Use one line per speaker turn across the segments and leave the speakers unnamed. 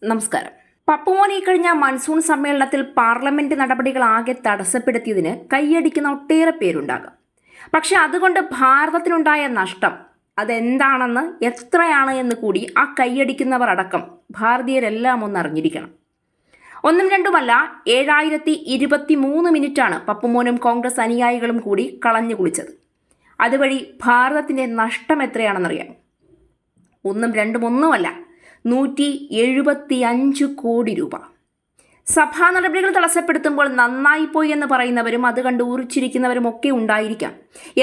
നമസ്കാരം. പപ്പുമോൻ ഈ കഴിഞ്ഞ മൺസൂൺ സമ്മേളനത്തിൽ പാർലമെന്റ് നടപടികളാകെ തടസ്സപ്പെടുത്തിയതിന് കൈയടിക്കുന്ന ഒട്ടേറെ പേരുണ്ടാകാം. പക്ഷെ അതുകൊണ്ട് ഭാരതത്തിനുണ്ടായ നഷ്ടം അതെന്താണെന്ന്, എത്രയാണ് എന്ന് കൂടി ആ കൈയടിക്കുന്നവർ അടക്കം ഭാരതീയരെല്ലാം ഒന്ന് അറിഞ്ഞിരിക്കണം. ഒന്നും രണ്ടുമല്ല, 7023 മിനിറ്റാണ് പപ്പുമോനും കോൺഗ്രസ് അനുയായികളും കൂടി കളഞ്ഞു കുളിച്ചത്. അതുവഴി ഭാരതത്തിന്റെ നഷ്ടം എത്രയാണെന്നറിയാം. ഒന്നുമല്ല, 175 കോടി രൂപ. സഭാ നടപടികൾ തടസ്സപ്പെടുത്തുമ്പോൾ നന്നായിപ്പോയി എന്ന് പറയുന്നവരും അത് കണ്ട് ഊറിച്ചിരിക്കുന്നവരും ഒക്കെ ഉണ്ടായിരിക്കാം.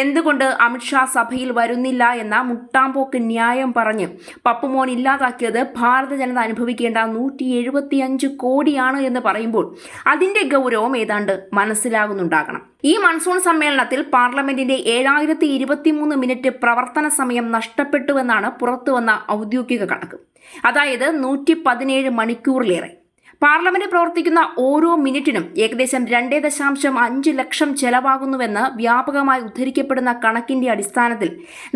എന്തുകൊണ്ട് അമിത്ഷാ സഭയിൽ വരുന്നില്ല എന്ന മുട്ടാമ്പോക്ക് ന്യായം പറഞ്ഞ് പപ്പുമോൻ ഇല്ലാതാക്കിയത് ഭാരത ജനത അനുഭവിക്കേണ്ട 175 കോടിയാണ് എന്ന് പറയുമ്പോൾ അതിന്റെ ഗൗരവം ഏതാണ്ട് മനസ്സിലാകുന്നുണ്ടാകണം. ഈ മൺസൂൺ സമ്മേളനത്തിൽ പാർലമെന്റിന്റെ 7023 മിനിറ്റ് പ്രവർത്തന സമയം നഷ്ടപ്പെട്ടുവെന്നാണ് പുറത്തുവന്ന ഔദ്യോഗിക കണക്ക്. അതായത് 117 മണിക്കൂറിലേറെ. പാർലമെന്റ് പ്രവർത്തിക്കുന്ന ഓരോ മിനിറ്റിനും ഏകദേശം 2.5 ലക്ഷം ചെലവാകുന്നുവെന്ന് വ്യാപകമായി ഉദ്ധരിക്കപ്പെടുന്ന കണക്കിന്റെ അടിസ്ഥാനത്തിൽ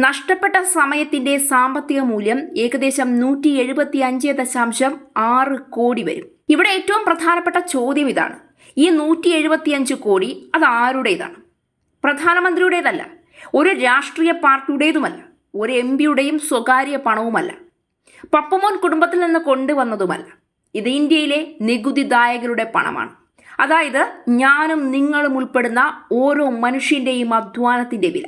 നഷ്ടപ്പെട്ട സമയത്തിന്റെ സാമ്പത്തിക മൂല്യം ഏകദേശം 175.6 കോടി വരും. ഇവിടെ ഏറ്റവും പ്രധാനപ്പെട്ട ചോദ്യം ഇതാണ്: ഈ 175 കോടി അത് ആരുടേതാണ്? പ്രധാനമന്ത്രിയുടേതല്ല, ഒരു രാഷ്ട്രീയ പാർട്ടിയുടേതുമല്ല, ഒരു എംപിയുടെയും സ്വകാര്യ പണവുമല്ല, പപ്പുമോൻ കുടുംബത്തിൽ നിന്ന് കൊണ്ടുവന്നതുമല്ല. ഇത് ഇന്ത്യയിലെ നികുതിദായകരുടെ പണമാണ്. അതായത് ഞാനും നിങ്ങളും ഉൾപ്പെടുന്ന ഓരോ മനുഷ്യന്റെയും അധ്വാനത്തിന്റെ വില.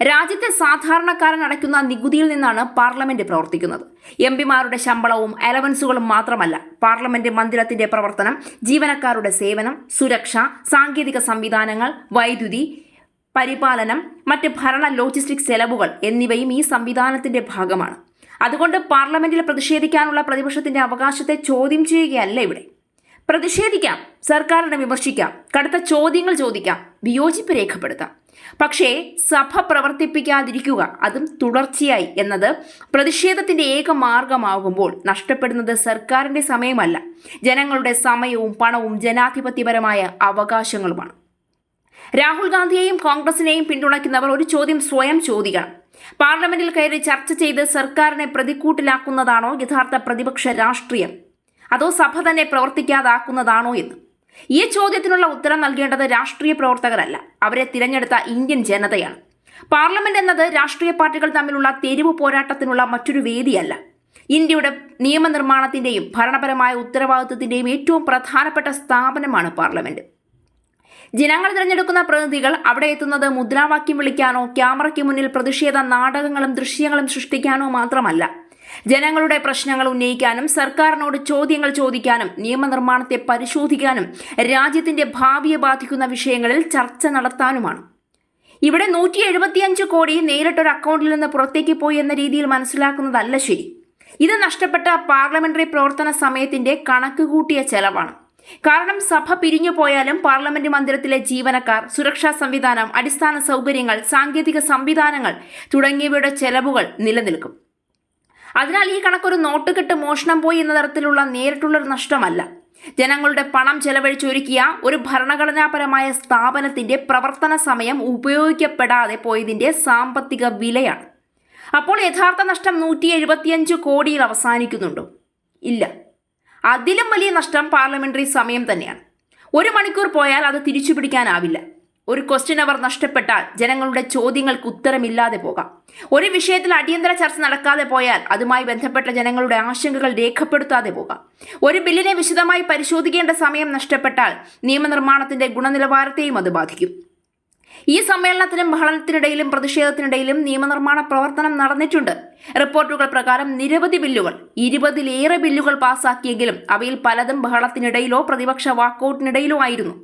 രാജ്യത്തെ സാധാരണക്കാരൻ അടയ്ക്കുന്ന നികുതിയിൽ നിന്നാണ് പാർലമെന്റ് പ്രവർത്തിക്കുന്നത്. എംപിമാരുടെ ശമ്പളവും അലവൻസുകളും മാത്രമല്ല, പാർലമെന്റ് മന്ദിരത്തിന്റെ പ്രവർത്തനം, ജീവനക്കാരുടെ സേവനം, സുരക്ഷ, സാങ്കേതിക സംവിധാനങ്ങൾ, വൈദ്യുതി, പരിപാലനം, മറ്റ് ഭരണ ലോജിസ്റ്റിക്സ് ചെലവുകൾ എന്നിവയും ഈ സംവിധാനത്തിന്റെ ഭാഗമാണ്. അതുകൊണ്ട് പാർലമെന്റിൽ പ്രതിഷേധിക്കാനുള്ള പ്രതിപക്ഷത്തിന്റെ അവകാശത്തെ ചോദ്യം ചെയ്യുകയല്ല ഇവിടെ. പ്രതിഷേധിക്കാം, സർക്കാരിനെ വിമർശിക്കാം, കടുത്ത ചോദ്യങ്ങൾ ചോദിക്കാം, വിയോജിപ്പ് രേഖപ്പെടുത്താം. പക്ഷേ സഭ പ്രവർത്തിപ്പിക്കാതിരിക്കുക, അതും തുടർച്ചയായി, എന്നത് പ്രതിഷേധത്തിന്റെ ഏക മാർഗമാകുമ്പോൾ നഷ്ടപ്പെടുന്നത് സർക്കാരിന്റെ സമയമല്ല, ജനങ്ങളുടെ സമയവും പണവും ജനാധിപത്യപരമായ അവകാശങ്ങളുമാണ്. രാഹുൽ ഗാന്ധിയെയും കോൺഗ്രസിനെയും പിന്തുണയ്ക്കുന്നവർ ഒരു ചോദ്യം സ്വയം ചോദിക്കണം: പാർലമെന്റിൽ കയറി ചർച്ച ചെയ്ത് സർക്കാരിനെ പ്രതിക്കൂട്ടിലാക്കുന്നതാണോ യഥാർത്ഥ പ്രതിപക്ഷ രാഷ്ട്രീയം, അതോ സഭ തന്നെ പ്രവർത്തിക്കാതാക്കുന്നതാണോ എന്ന്? ഈ ചോദ്യത്തിനുള്ള ഉത്തരം നൽകേണ്ടത് രാഷ്ട്രീയ പ്രവർത്തകരല്ല, അവരെ തിരഞ്ഞെടുത്ത ഇന്ത്യൻ ജനതയാണ്. പാർലമെന്റ് എന്നത് രാഷ്ട്രീയ പാർട്ടികൾ തമ്മിലുള്ള തെരുവ് പോരാട്ടത്തിനുള്ള മറ്റൊരു വേദിയല്ല. ഇന്ത്യയുടെ നിയമനിർമ്മാണത്തിന്റെയും ഭരണപരമായ ഉത്തരവാദിത്വത്തിന്റെയും ഏറ്റവും പ്രധാനപ്പെട്ട സ്ഥാപനമാണ് പാർലമെന്റ്. ജനങ്ങൾ തിരഞ്ഞെടുക്കുന്ന പ്രതിനിധികൾ അവിടെ എത്തുന്നത് മുദ്രാവാക്യം വിളിക്കാനോ ക്യാമറയ്ക്ക് മുന്നിൽ പ്രതിഷേധ നാടകങ്ങളും ദൃശ്യങ്ങളും സൃഷ്ടിക്കാനോ മാത്രമല്ല, ജനങ്ങളുടെ പ്രശ്നങ്ങൾ ഉന്നയിക്കാനും സർക്കാരിനോട് ചോദ്യങ്ങൾ ചോദിക്കാനും നിയമനിർമ്മാണത്തെ പരിശോധിക്കാനും രാജ്യത്തിന്റെ ഭാവിയെ ബാധിക്കുന്ന വിഷയങ്ങളിൽ ചർച്ച നടത്താനുമാണ്. ഇവിടെ 175 കോടി നേരിട്ടൊരു അക്കൗണ്ടിൽ നിന്ന് പുറത്തേക്ക് പോയി എന്ന രീതിയിൽ മനസ്സിലാക്കുന്നതല്ല ശരി. ഇത് നഷ്ടപ്പെട്ട പാർലമെന്ററി പ്രവർത്തന സമയത്തിന്റെ കണക്ക് കൂട്ടിയ ചെലവാണ്. കാരണം സഭ പിരിഞ്ഞു പോയാലും പാർലമെന്റ് മന്ദിരത്തിലെ ജീവനക്കാർ, സുരക്ഷാ സംവിധാനം, അടിസ്ഥാന സൗകര്യങ്ങൾ, സാങ്കേതിക സംവിധാനങ്ങൾ തുടങ്ങിയവയുടെ ചെലവുകൾ നിലനിൽക്കും. അതിനാൽ ഈ കണക്കൊരു നോട്ടുകെട്ട് മോഷണം പോയി എന്ന തരത്തിലുള്ള നേരിട്ടുള്ളൊരു നഷ്ടമല്ല. ജനങ്ങളുടെ പണം ചെലവഴിച്ചൊരുക്കിയ ഒരു ഭരണഘടനാപരമായ സ്ഥാപനത്തിന്റെ പ്രവർത്തന സമയം ഉപയോഗിക്കപ്പെടാതെ പോയതിന്റെ സാമ്പത്തിക വിലയാണ്. അപ്പോൾ യഥാർത്ഥ നഷ്ടം 175 കോടിയിൽ അവസാനിക്കുന്നുണ്ടോ? ഇല്ല. അതിലും വലിയ നഷ്ടം പാർലമെന്ററി സമയം തന്നെയാണ്. 1 മണിക്കൂർ പോയാൽ അത് തിരിച്ചു പിടിക്കാനാവില്ല. ഒരു ക്വസ്റ്റ്യൻ അവർ നഷ്ടപ്പെട്ടാൽ ജനങ്ങളുടെ ചോദ്യങ്ങൾക്ക് ഉത്തരമില്ലാതെ പോകാം. ഒരു വിഷയത്തിൽ അടിയന്തര ചർച്ച നടക്കാതെ പോയാൽ അതുമായി ബന്ധപ്പെട്ട ജനങ്ങളുടെ ആശങ്കകൾ രേഖപ്പെടുത്താതെ പോകാം. ഒരു ബില്ലിനെ വിശദമായി പരിശോധിക്കേണ്ട സമയം നഷ്ടപ്പെട്ടാൽ നിയമനിർമ്മാണത്തിന്റെ ഗുണനിലവാരത്തെയും അത് ബാധിക്കും. ഈ സമ്മേളനത്തിനും ബഹളത്തിനിടയിലും പ്രതിഷേധത്തിനിടയിലും നിയമനിർമ്മാണ പ്രവർത്തനം നടന്നിട്ടുണ്ട്. റിപ്പോർട്ടുകൾ പ്രകാരം നിരവധി ബില്ലുകൾ, 20-ലേറെ ബില്ലുകൾ പാസാക്കിയെങ്കിലും അവയിൽ പലതും ബഹളത്തിനിടയിലോ പ്രതിപക്ഷ വാക്കൌട്ടിനിടയിലോ ആയിരുന്നു.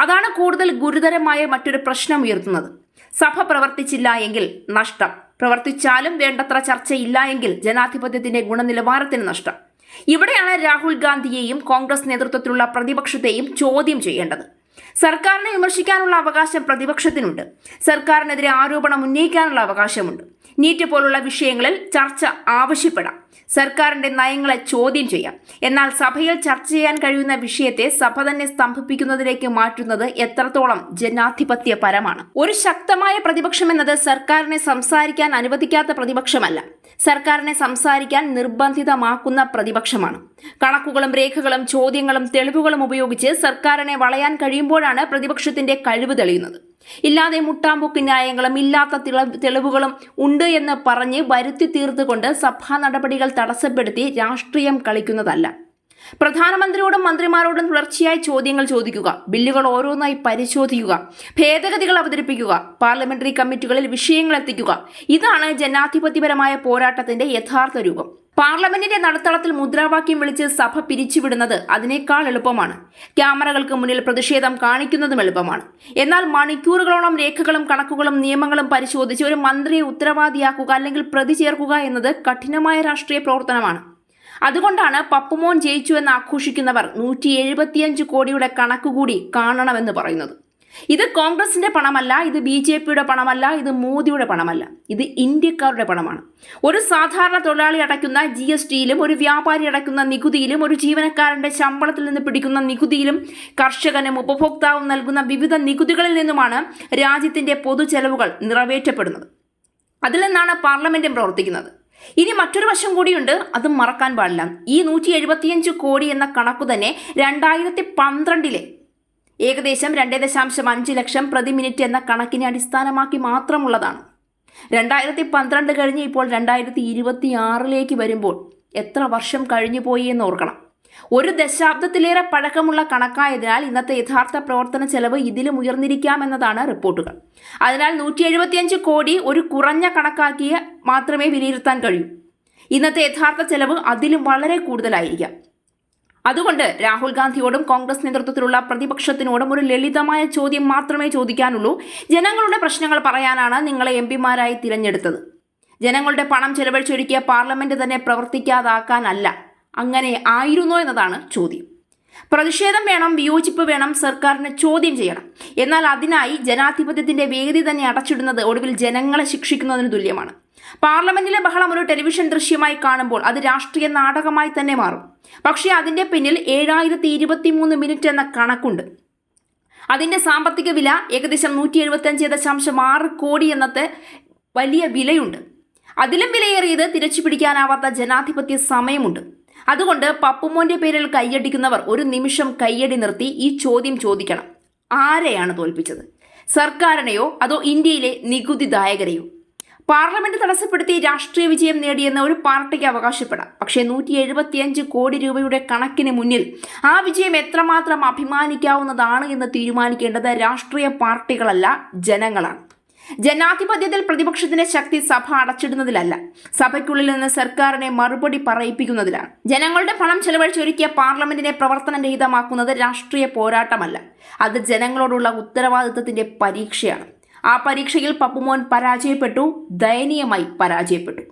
അതാണ് കൂടുതൽ ഗുരുതരമായ മറ്റൊരു പ്രശ്നം ഉയർത്തുന്നത്. സഭ പ്രവർത്തിച്ചില്ല എങ്കിൽ നഷ്ടം, പ്രവർത്തിച്ചാലും വേണ്ടത്ര ചർച്ചയില്ല എങ്കിൽ ജനാധിപത്യത്തിന്റെ ഗുണനിലവാരത്തിന് നഷ്ടം. ഇവിടെയാണ് രാഹുൽ ഗാന്ധിയെയും കോൺഗ്രസ് നേതൃത്വത്തിലുള്ള പ്രതിപക്ഷത്തെയും ചോദ്യം ചെയ്യേണ്ടത്. സർക്കാരിനെ വിമർശിക്കാനുള്ള അവകാശം പ്രതിപക്ഷത്തിനുണ്ട്. സർക്കാരിനെതിരെ ആരോപണം ഉന്നയിക്കാനുള്ള അവകാശമുണ്ട്. നീറ്റ് പോലുള്ള വിഷയങ്ങളിൽ ചർച്ച ആവശ്യപ്പെടാം. സർക്കാരിന്റെ നയങ്ങളെ ചോദ്യം ചെയ്യാം. എന്നാൽ സഭയിൽ ചർച്ച ചെയ്യാൻ കഴിയുന്ന വിഷയത്തെ സഭ തന്നെ സ്തംഭിപ്പിക്കുന്നതിലേക്ക് മാറ്റുന്നത് എത്രത്തോളം ജനാധിപത്യപരമാണ്? ഒരു ശക്തമായ പ്രതിപക്ഷം എന്നത് സർക്കാരിനെ സംസാരിക്കാൻ അനുവദിക്കാത്ത പ്രതിപക്ഷമല്ല, സർക്കാരിനെ സംസാരിക്കാൻ നിർബന്ധിതമാക്കുന്ന പ്രതിപക്ഷമാണ്. കണക്കുകളും രേഖകളും ചോദ്യങ്ങളും തെളിവുകളും ഉപയോഗിച്ച് സർക്കാരിനെ വളയാൻ കഴിയുമ്പോഴാണ് പ്രതിപക്ഷത്തിന്റെ കഴിവ് തെളിയുന്നത്. ഇല്ലാതെ മുട്ടാമ്പൊക്ക് ന്യായങ്ങളും ഇല്ലാത്ത തെളിവുകളും ഉണ്ട് എന്ന് പറഞ്ഞ് വരുത്തി തീർത്തുകൊണ്ട് സഭാ നടപടികൾ തടസ്സപ്പെടുത്തി രാഷ്ട്രീയം കളിക്കുന്നതല്ല. പ്രധാനമന്ത്രിയോടും മന്ത്രിമാരോടും തുടർച്ചയായി ചോദ്യങ്ങൾ ചോദിക്കുക, ബില്ലുകൾ ഓരോന്നായി പരിശോധിക്കുക, ഭേദഗതികൾ അവതരിപ്പിക്കുക, പാർലമെന്ററി കമ്മിറ്റികളിൽ വിഷയങ്ങൾ എത്തിക്കുക. ഇതാണ് ജനാധിപത്യപരമായ പോരാട്ടത്തിന്റെ യഥാർത്ഥ രൂപം. പാർലമെന്റിന്റെ നടുത്തളത്തിൽ മുദ്രാവാക്യം വിളിച്ച് സഭ പിരിച്ചുവിടുന്നത് അതിനേക്കാൾ എളുപ്പമാണ്. ക്യാമറകൾക്ക് മുന്നിൽ പ്രതിഷേധം കാണിക്കുന്നതും എളുപ്പമാണ്. എന്നാൽ മണിക്കൂറുകളോളം രേഖകളും കണക്കുകളും നിയമങ്ങളും പരിശോധിച്ച് ഒരു മന്ത്രിയെ ഉത്തരവാദിയാക്കുക അല്ലെങ്കിൽ പ്രതി ചേർക്കുക എന്നത് കഠിനമായ രാഷ്ട്രീയ പ്രവർത്തനമാണ്. അതുകൊണ്ടാണ് പപ്പുമോൻ ജയിച്ചു എന്ന് ആഘോഷിക്കുന്നവർ 175 കോടിയുടെ കണക്കുകൂടി കാണണമെന്ന് പറയുന്നത്. ഇത് കോൺഗ്രസിന്റെ പണമല്ല, ഇത് BJPയുടെ പണമല്ല, ഇത് മോദിയുടെ പണമല്ല, ഇത് ഇന്ത്യക്കാരുടെ പണമാണ്. ഒരു സാധാരണ തൊഴിലാളി അടയ്ക്കുന്ന GSTയിലും ഒരു വ്യാപാരി അടയ്ക്കുന്ന നികുതിയിലും ഒരു ജീവനക്കാരന്റെ ശമ്പളത്തിൽ നിന്ന് പിടിക്കുന്ന നികുതിയിലും കർഷകനും ഉപഭോക്താവും നൽകുന്ന വിവിധ നികുതികളിൽ നിന്നുമാണ് രാജ്യത്തിന്റെ പൊതുചെലവുകൾ നിറവേറ്റപ്പെടുന്നത്. അതിൽ നിന്നാണ് പാർലമെന്റും പ്രവർത്തിക്കുന്നത്. ഇനി മറ്റൊരു വശം കൂടിയുണ്ട്, അതും മറക്കാൻ പാടില്ല. ഈ 175 കോടി എന്ന കണക്കു തന്നെ 2012 ഏകദേശം 2.5 ലക്ഷം പ്രതി മിനിറ്റ് എന്ന കണക്കിനെ അടിസ്ഥാനമാക്കി മാത്രമുള്ളതാണ്. 2012 കഴിഞ്ഞ് ഇപ്പോൾ 2026 വരുമ്പോൾ എത്ര വർഷം കഴിഞ്ഞു പോയി എന്ന് ഓർക്കണം. ഒരു ദശാബ്ദത്തിലേറെ പഴക്കമുള്ള കണക്കായതിനാൽ ഇന്നത്തെ യഥാർത്ഥ പ്രവർത്തന ചെലവ് ഇതിലും ഉയർന്നിരിക്കാമെന്നതാണ് റിപ്പോർട്ടുകൾ. അതിനാൽ 175 കോടി ഒരു കുറഞ്ഞ കണക്കാക്കി മാത്രമേ വിലയിരുത്താൻ കഴിയൂ. ഇന്നത്തെ യഥാർത്ഥ ചെലവ് അതിലും വളരെ കൂടുതലായിരിക്കാം. അതുകൊണ്ട് രാഹുൽ ഗാന്ധിയോടും കോൺഗ്രസ് നേതൃത്വത്തിലുള്ള പ്രതിപക്ഷത്തിനോടും ഒരു ലളിതമായ ചോദ്യം മാത്രമേ ചോദിക്കാനുള്ളൂ. ജനങ്ങളുടെ പ്രശ്നങ്ങൾ പറയാനാണ് നിങ്ങളെ MPമാരായി തിരഞ്ഞെടുത്തത്. ജനങ്ങളുടെ പണം ചെലവഴിച്ചൊരുക്കിയ പാർലമെന്റ് തന്നെ പ്രവർത്തിക്കാതാക്കാനല്ല. അങ്ങനെ ആയിരുന്നോ എന്നതാണ് ചോദ്യം. പ്രതിഷേധം വേണം, വിയോജിപ്പ് വേണം, സർക്കാരിനെ ചോദ്യം ചെയ്യണം. എന്നാൽ അതിനായി ജനാധിപത്യത്തിന്റെ വേദി തന്നെ അടച്ചിടുന്നത് ഒടുവിൽ ജനങ്ങളെ ശിക്ഷിക്കുന്നതിന് തുല്യമാണ്. പാർലമെന്റിലെ ബഹളം ഒരു ടെലിവിഷൻ ദൃശ്യമായി കാണുമ്പോൾ അത് രാഷ്ട്രീയ നാടകമായി തന്നെ മാറും. പക്ഷേ അതിന്റെ പിന്നിൽ 7023 മിനിറ്റ് എന്ന കണക്കുണ്ട്. അതിന്റെ സാമ്പത്തിക വില ഏകദേശം 175.6 കോടി എന്നത്തെ വലിയ വിലയുണ്ട്. അതിലും വിലയേറിയത് തിരച്ചു പിടിക്കാനാവാത്ത ജനാധിപത്യ സമയമുണ്ട്. അതുകൊണ്ട് പപ്പുമോന്റെ പേരിൽ കൈയടിക്കുന്നവർ ഒരു നിമിഷം കൈയടി നിർത്തി ഈ ചോദ്യം ചോദിക്കണം: ആരെയാണ് തോൽപ്പിച്ചത്? സർക്കാരിനെയോ അതോ ഇന്ത്യയിലെ നികുതിദായകരെയോ? പാർലമെന്റ് തടസ്സപ്പെടുത്തി രാഷ്ട്രീയ വിജയം നേടിയെന്ന് ഒരു പാർട്ടിക്ക് അവകാശപ്പെടാം. പക്ഷേ 175 കോടി രൂപയുടെ കണക്കിന് മുന്നിൽ ആ വിജയം എത്രമാത്രം അഭിമാനിക്കാവുന്നതാണ് എന്ന് തീരുമാനിക്കേണ്ടത് രാഷ്ട്രീയ പാർട്ടികളല്ല, ജനങ്ങളാണ്. ജനാധിപത്യത്തിൽ പ്രതിപക്ഷത്തിന്റെ ശക്തി സഭ അടച്ചിടുന്നതിലല്ല, സഭയ്ക്കുള്ളിൽ നിന്ന് സർക്കാരിനെ മറുപടി പറയിപ്പിക്കുന്നതിലാണ്. ജനങ്ങളുടെ പണം ചെലവഴിച്ചൊരുക്കിയ പാർലമെന്റിനെ പ്രവർത്തനരഹിതമാക്കുന്നത് രാഷ്ട്രീയ പോരാട്ടമല്ല, അത് ജനങ്ങളോടുള്ള ഉത്തരവാദിത്തത്തിന്റെ പരീക്ഷയാണ്. ആ പരീക്ഷയിൽ പപ്പുമോൻ പരാജയപ്പെട്ടു, ദയനീയമായി പരാജയപ്പെട്ടു.